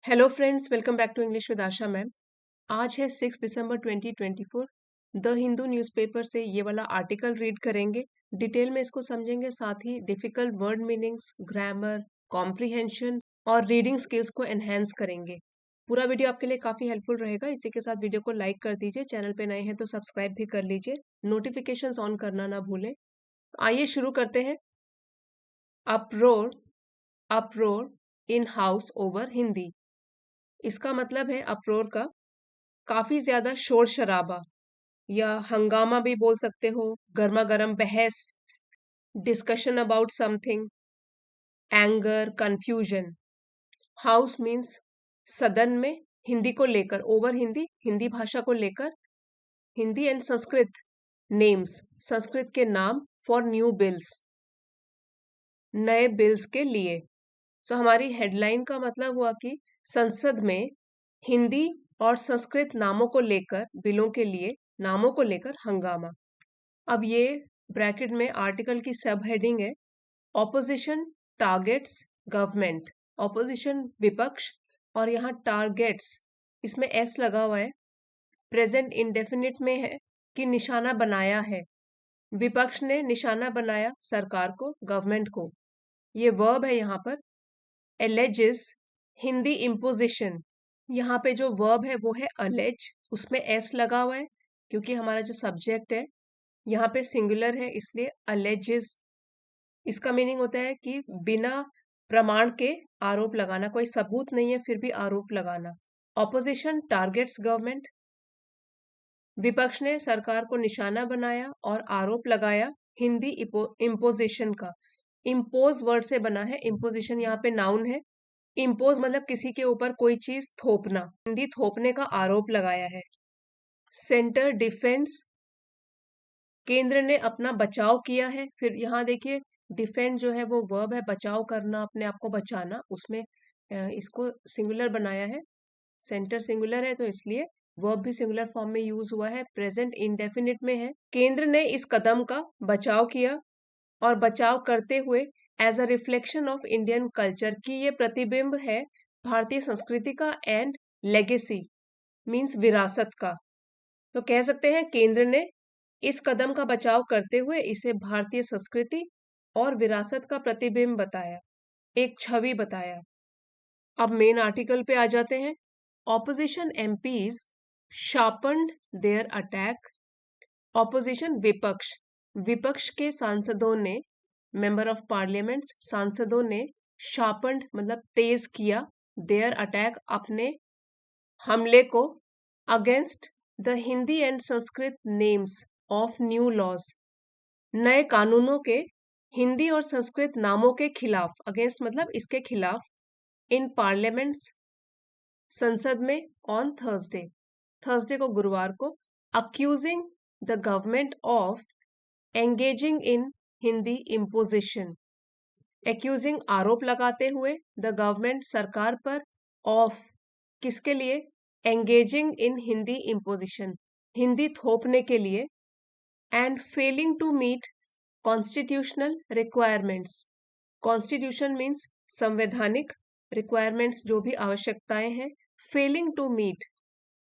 Hello friends, welcome back to English with Asha ma'am. आज है 6 दिसंबर 2024। The Hindu newspaper से ये वाला आर्टिकल रीड करेंगे, डिटेल में इसको समझेंगे, साथ ही difficult word meanings, grammar, comprehension और रीडिंग स्किल्स को एनहेंस करेंगे। पूरा वीडियो आपके लिए काफ़ी हेल्पफुल रहेगा। इसी के साथ वीडियो को लाइक कर दीजिए, चैनल पे नए हैं तो सब्सक्राइब भी कर लीजिए, नोटिफिकेशंस ऑन करना ना भूलें। आइए शुरू करते हैं। अप्रोर, अप्रोर इन हाउस ओवर हिंदी। इसका मतलब है अप्रोर का काफी ज्यादा शोर शराबा या हंगामा भी बोल सकते हो, गर्मा गर्म बहस, discussion about something, anger, confusion. House means सदन में, हिंदी को लेकर, ओवर हिंदी, हिंदी भाषा को लेकर, हिंदी एंड संस्कृत नेम्स, संस्कृत के नाम, फॉर न्यू बिल्स, नए बिल्स के लिए। सो हमारी हेडलाइन का मतलब हुआ कि संसद में हिंदी और संस्कृत नामों को लेकर, बिलों के लिए नामों को लेकर हंगामा। अब ये ब्रैकेट में आर्टिकल की सब हेडिंग है, ऑपोजिशन टारगेट्स गवर्नमेंट। ऑपोजिशन विपक्ष, और यहाँ टारगेट्स, इसमें एस लगा हुआ है, प्रेजेंट इंडेफिनिट में है कि निशाना बनाया है। विपक्ष ने निशाना बनाया सरकार को, गवर्नमेंट को। ये वर्ब है यहाँ पर, एलेजेस हिंदी इम्पोजिशन। यहाँ पे जो वर्ब है वो है अलेज, उसमें एस लगा हुआ है क्योंकि हमारा जो सब्जेक्ट है यहाँ पे सिंगुलर है, इसलिए अलेजेस। इसका मीनिंग होता है कि बिना प्रमाण के आरोप लगाना, कोई सबूत नहीं है फिर भी आरोप लगाना। ऑपोजिशन टारगेट्स गवर्नमेंट, विपक्ष ने सरकार को निशाना बनाया और आरोप लगाया हिंदी इम्पोजिशन का। इम्पोज वर्ड से बना है, इम्पोजिशन यहाँ पे नाउन है। इम्पोज मतलब किसी के ऊपर कोई चीज थोपना, हिंदी थोपने का आरोप लगाया है। सेंटर डिफेंस, केंद्र ने अपना बचाव किया है। फिर यहाँ देखिए, डिफेंड जो है वो वर्ब है, बचाव करना, अपने आप को बचाना, उसमें इसको सिंगुलर बनाया है। सेंटर सिंगुलर है तो इसलिए वर्ब भी सिंगुलर फॉर्म में यूज हुआ है, प्रेजेंट इंडेफिनिट में है। केंद्र ने इस कदम का बचाव किया, और बचाव करते हुए as a reflection of Indian culture, की ये प्रतिबिंब है भारतीय संस्कृति का, एंड लेगेसी मीन्स विरासत का। तो कह सकते हैं केंद्र ने इस कदम का बचाव करते हुए इसे भारतीय संस्कृति और विरासत का प्रतिबिंब बताया, एक छवि बताया। अब मेन आर्टिकल पे आ जाते हैं। Opposition MPs sharpened their attack. Opposition विपक्ष, विपक्ष के सांसदों ने, मेंबर ऑफ पार्लियामेंट, सांसदों ने, शार्पन्ड मतलब तेज किया, देयर अटैक अपने हमले को, against the Hindi and Sanskrit names of new laws, नए कानूनों के हिंदी और संस्कृत नामों के खिलाफ, अगेंस्ट मतलब इसके खिलाफ, इन पार्लियामेंट्स संसद में, ऑन थर्सडे, थर्सडे को, गुरुवार को, accusing the government of engaging in Hindi imposition. Accusing आरोप लगाते हुए, द गवर्नमेंट सरकार पर, ऑफ किसके लिए, engaging in Hindi imposition Hindi थोपने के लिए, and failing to meet constitutional requirements. Constitution means संवैधानिक, रिक्वायरमेंट्स जो भी आवश्यकताएं हैं, failing to meet,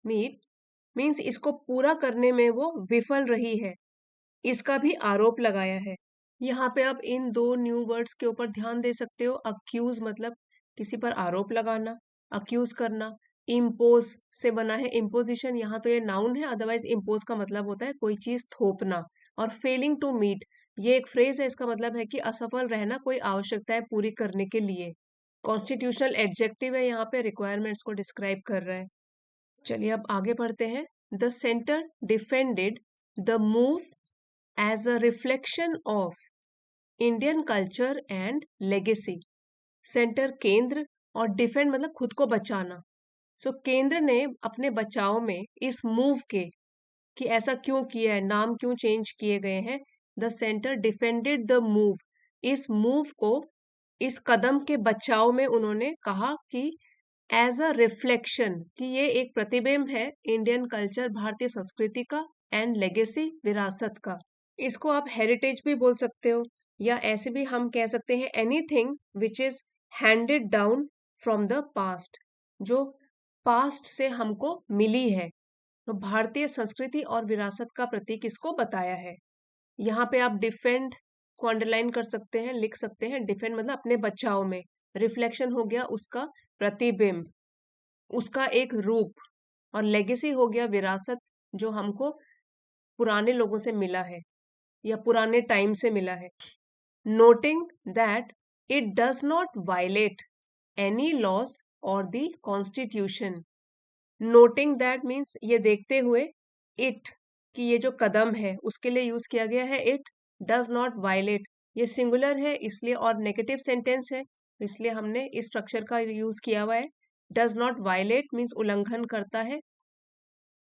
meet means इसको पूरा करने में वो विफल रही है, इसका भी आरोप लगाया है। यहाँ पे आप इन दो न्यू वर्ड्स के ऊपर ध्यान दे सकते हो। अक्यूज मतलब किसी पर आरोप लगाना, अक्यूज करना। इम्पोज से बना है इम्पोजिशन, यहाँ तो ये नाउन है, अदरवाइज इम्पोज का मतलब होता है कोई चीज थोपना। और फेलिंग टू मीट, ये एक फ्रेज है, इसका मतलब है कि असफल रहना कोई आवश्यकताएं पूरी करने के लिए। कॉन्स्टिट्यूशनल एडजेक्टिव है, यहाँ पे रिक्वायरमेंट्स को डिस्क्राइब कर रहा है। चलिए अब आगे बढ़ते हैं। The centre defended the move as a reflection of Indian culture and legacy. Centre केंद्र, और डिफेंड मतलब खुद को बचाना। सो केंद्र ने अपने बचाव में इस मूव के, कि ऐसा क्यों किया है, नाम क्यों चेंज किए गए हैं, the centre defended the move, इस मूव को, इस कदम के बचाव में उन्होंने कहा कि एज अ रिफ्लेक्शन, कि ये एक प्रतिबिंब है इंडियन कल्चर, भारतीय संस्कृति का, एंड लेगेसी विरासत का। इसको आप हेरिटेज भी बोल सकते हो, या ऐसे भी हम कह सकते हैं anything which is handed down from the past, जो पास्ट से हमको मिली है। तो भारतीय संस्कृति और विरासत का प्रतीक इसको बताया है। यहाँ पे आप डिफेंड को अंडरलाइन कर सकते हैं, लिख सकते हैं। डिफेंड मतलब अपने बचाव में, रिफ्लेक्शन हो गया उसका प्रतिबिंब, उसका एक रूप, और लेगेसी हो गया विरासत, जो हमको पुराने लोगों से मिला है या पुराने टाइम से मिला है। Noting that it does not violate any laws or the constitution. Noting that means ये देखते हुए, इट कि ये जो कदम है उसके लिए यूज किया गया है इट, डज नॉट वायलेट ये सिंगुलर है इसलिए, और नेगेटिव सेंटेंस है इसलिए हमने इस स्ट्रक्चर का यूज किया हुआ है। डज नॉट वायलेट मीन्स उल्लंघन करता है,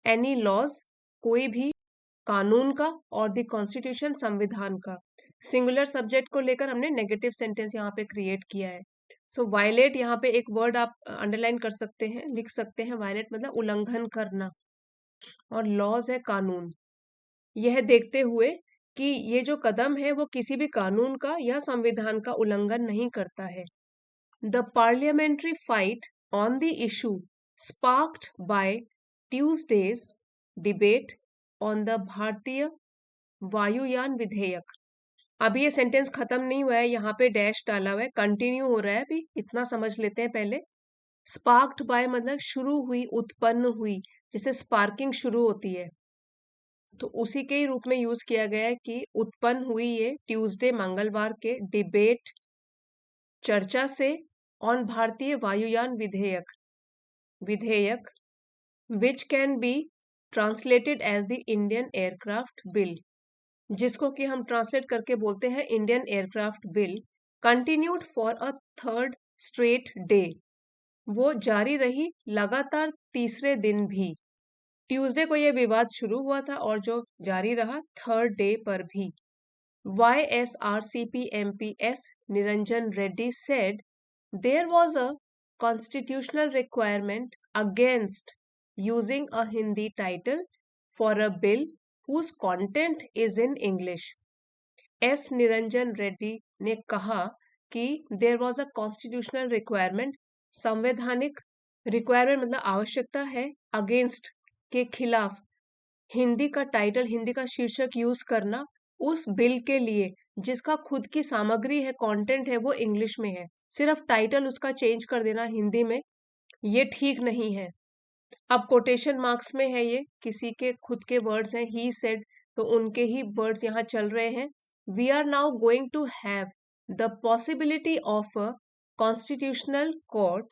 एनी लॉज कोई भी कानून का, और द कॉन्स्टिट्यूशन संविधान का। सिंगुलर सब्जेक्ट को लेकर हमने नेगेटिव सेंटेंस यहाँ पे क्रिएट किया है। सो वायलेट यहाँ पे एक वर्ड आप अंडरलाइन कर सकते हैं, लिख सकते हैं। वायलेट मतलब उल्लंघन करना, और लॉज है कानून। यह देखते हुए कि ये जो कदम है वो किसी भी कानून का या संविधान का उल्लंघन नहीं करता है। The parliamentary fight on the issue sparked by Tuesday's debate on the Bharatiya Vayuyan विधेयक। अभी ये सेंटेंस खत्म नहीं हुआ है, यहाँ पे डैश डाला हुआ है, कंटिन्यू हो रहा है, अभी इतना समझ लेते हैं पहले। स्पार्क्ड बाय मतलब शुरू हुई, उत्पन्न हुई, जैसे स्पार्किंग शुरू होती है, तो उसी के ही रूप में यूज किया गया है कि उत्पन्न हुई ये ट्यूसडे मंगलवार के डिबेट चर्चा से, ऑन भारतीय Vayuyan Vidheyak Vidheyak which can be translated as the Indian aircraft bill, जिसको कि हम ट्रांसलेट करके बोलते हैं Indian aircraft bill, continued for a third straight day. वो जारी रही लगातार तीसरे दिन भी। ट्यूसडे को यह विवाद शुरू हुआ था और जो जारी रहा थर्ड डे पर भी। YSRCP MP S Niranjan Reddy said there was a constitutional requirement against using a Hindi title for a bill whose content is in English. S Niranjan Reddy ने कहा कि there was a constitutional requirement, संवैधानिक requirement मतलब आवश्यकता है, against के खिलाफ, हिंदी का टाइटल, हिंदी का शीर्षक यूज करना उस बिल के लिए जिसका खुद की सामग्री है, कंटेंट है, वो इंग्लिश में है। सिर्फ टाइटल उसका चेंज कर देना हिंदी में, ये ठीक नहीं है। अब कोटेशन मार्क्स में है, ये किसी के खुद के वर्ड्स हैं, ही सेड, तो उनके ही वर्ड्स यहाँ चल रहे हैं। We are now going to have the possibility of a constitutional court,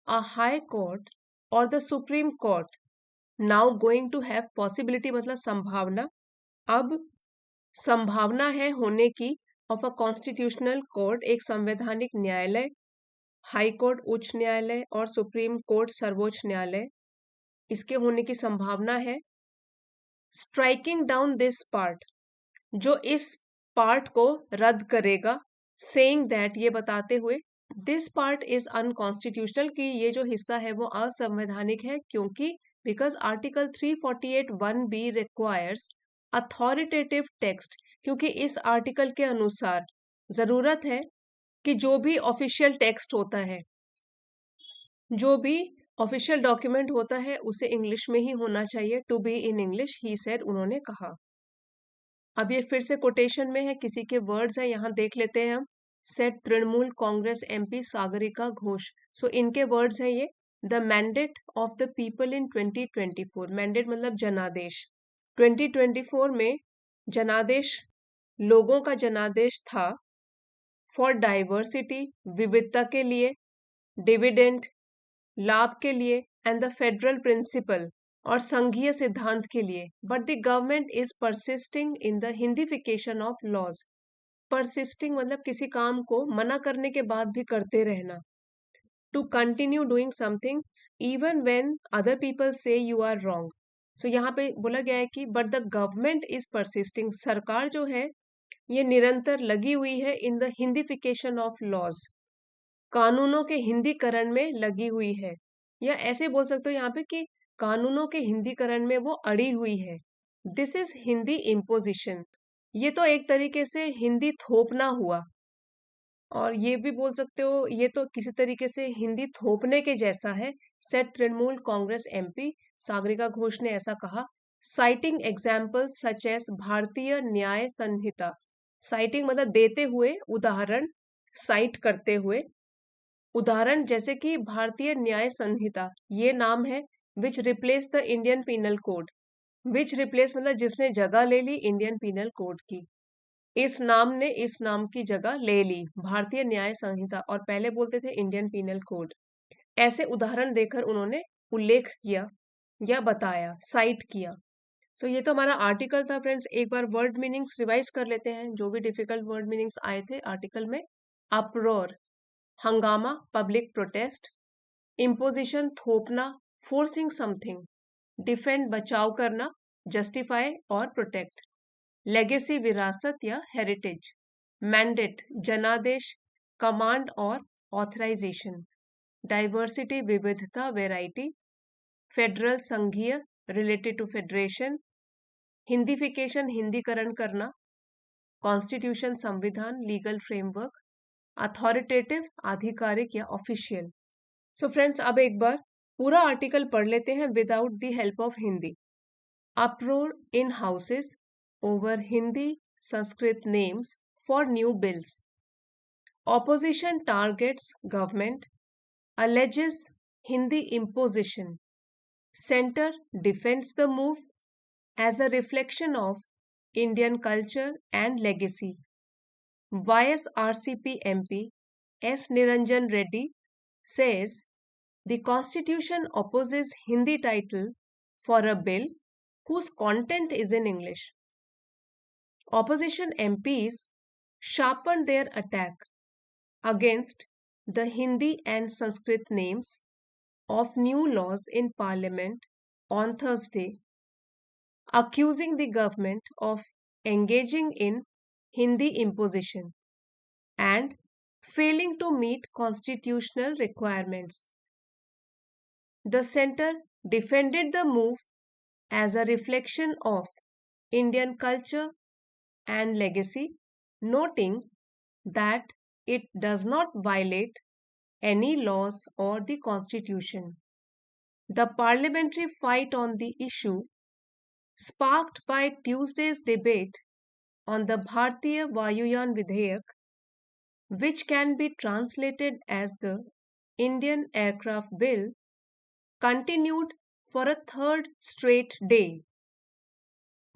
a high court or the supreme court. Now going to have possibility मतलब संभावना, अब संभावना है होने की, ऑफ अ कॉन्स्टिट्यूशनल कोर्ट एक संवैधानिक न्यायालय, हाई कोर्ट उच्च न्यायालय और सुप्रीम कोर्ट सर्वोच्च न्यायालय, इसके होने की संभावना है। स्ट्राइकिंग डाउन दिस पार्ट, जो इस पार्ट को रद्द करेगा। सेइंग दैट ये बताते हुए, दिस पार्ट इज अनकॉन्स्टिट्यूशनल कि ये जो हिस्सा है वो असंवैधानिक है, क्योंकि because article 348(1)(b requires authoritative text, क्योंकि इस आर्टिकल के अनुसार जरूरत है कि जो भी ऑफिशियल टेक्स्ट होता है, जो भी ऑफिशियल डॉक्यूमेंट होता है, उसे इंग्लिश में ही होना चाहिए, to be in English, he said, उन्होंने कहा। अब ये फिर से कोटेशन में है, किसी के वर्ड्स हैं, यहाँ देख लेते हैं हम। सेट तृणमूल कांग्रेस MP सागरिका घोष, सो इनके वर्ड्स हैं ये। The mandate of the people in 2024, mandate मतलब जनादेश, 2024 में जनादेश, लोगों का जनादेश था, फॉर डाइवर्सिटी विविधता के लिए, डिविडेंड लाभ के लिए, एंड द फेडरल प्रिंसिपल और संघीय सिद्धांत के लिए, but the government is persisting in the Hindification of laws. Persisting मतलब किसी काम को मना करने के बाद भी करते रहना, to continue doing something even when other people say you are wrong. So यहाँ पे बोला गया है कि but the government is persisting, सरकार जो है ये निरंतर लगी हुई है, in the Hindification of laws, कानूनों के हिंदीकरण में लगी हुई है, या ऐसे बोल सकते हो यहाँ पे कि कानूनों के हिंदीकरण में वो अड़ी हुई है। दिस इज हिंदी इम्पोजिशन, ये तो एक तरीके से हिंदी थोपना हुआ, और ये भी बोल सकते हो ये तो किसी तरीके से हिंदी थोपने के जैसा है, सेट तृणमूल कांग्रेस एमपी सागरिका घोष ने ऐसा कहा, साइटिंग एग्जाम्पल्स सच एस भारतीय न्याय संहिता। साइटिंग मतलब देते हुए, उदाहरण, साइट करते हुए, उदाहरण जैसे कि भारतीय न्याय संहिता ये नाम है, which replace the Indian penal code. Which replace मतलब जिसने जगह ले ली इंडियन पीनल कोड की। इस नाम ने इस नाम की जगह ले ली भारतीय न्याय संहिता और पहले बोलते थे इंडियन पीनल कोड। ऐसे उदाहरण देकर उन्होंने उल्लेख किया या बताया, साइट किया। सो ये तो हमारा आर्टिकल था फ्रेंड्स। एक बार वर्ड मीनिंग्स रिवाइज कर लेते हैं, जो भी डिफिकल्ट वर्ड मीनिंग्स आए थे आर्टिकल में। अप्रोर, हंगामा, पब्लिक प्रोटेस्ट। इम्पोजिशन, थोपना, फोर्सिंग समथिंग। डिफेंड, बचाव करना, जस्टिफाई और प्रोटेक्ट। लेगेसी, विरासत या हेरिटेज। मैंडेट, जनादेश, कमांड और ऑथराइजेशन। डाइवर्सिटी, विविधता, वेराइटी। फेडरल, संघीय, रिलेटेड टू फेडरेशन। हिंदीफिकेशन, हिंदीकरण करना। कॉन्स्टिट्यूशन, संविधान, लीगल फ्रेमवर्क। अथॉरिटेटिव, आधिकारिक या ऑफिशियल। सो फ्रेंड्स अब एक बार पूरा आर्टिकल पढ़ लेते हैं without the help of Hindi. uproar in houses over Hindi Sanskrit names for new bills. Opposition targets government, alleges Hindi imposition. Center defends the move as a reflection of Indian culture and legacy. YSRCP MP S. Niranjan Reddy says the constitution opposes Hindi title for a bill whose content is in English. Opposition MPs sharpened their attack against the Hindi and Sanskrit names of new laws in Parliament on Thursday, accusing the government of engaging in Hindi imposition and failing to meet constitutional requirements. The centre defended the move as a reflection of Indian culture and legacy, noting that it does not violate any laws or the constitution. The parliamentary fight on the issue, sparked by Tuesday's debate on the Bharatiya Vayuyan Vidhayak, which can be translated as the Indian Aircraft Bill, continued for a third straight day.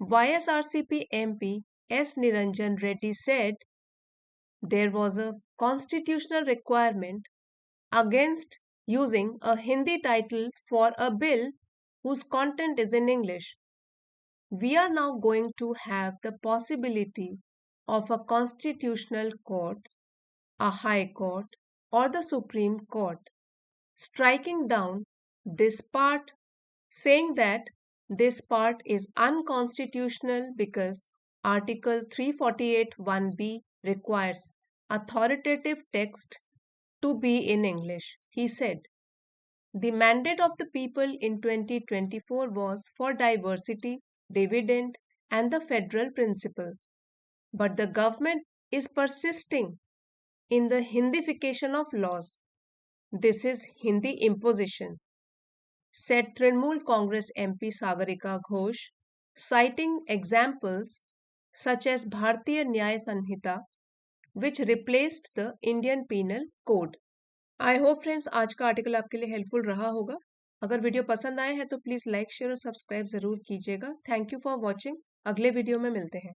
YSRCP MP S. Niranjan Reddy said there was a constitutional requirement against using a Hindi title for a bill whose content is in English. We are now going to have the possibility of a constitutional court, a high court, or the Supreme Court striking down this part, saying that this part is unconstitutional because Article 348(1)(b) requires authoritative text to be in English. He said, the mandate of the people in 2024 was for diversity, dividend, and the federal principle. But the government is persisting in the Hindification of laws. This is Hindi imposition, said Trinamool Congress MP Sagarika Ghosh, citing examples such as Bharatiya Nyaya Sanhita, which replaced the Indian Penal Code. I hope friends आज का article आपके लिए helpful रहा होगा। अगर video पसंद आए हैं तो प्लीज़ लाइक शेयर और सब्सक्राइब ज़रूर कीजिएगा। Thank you for watching. अगले वीडियो में मिलते हैं।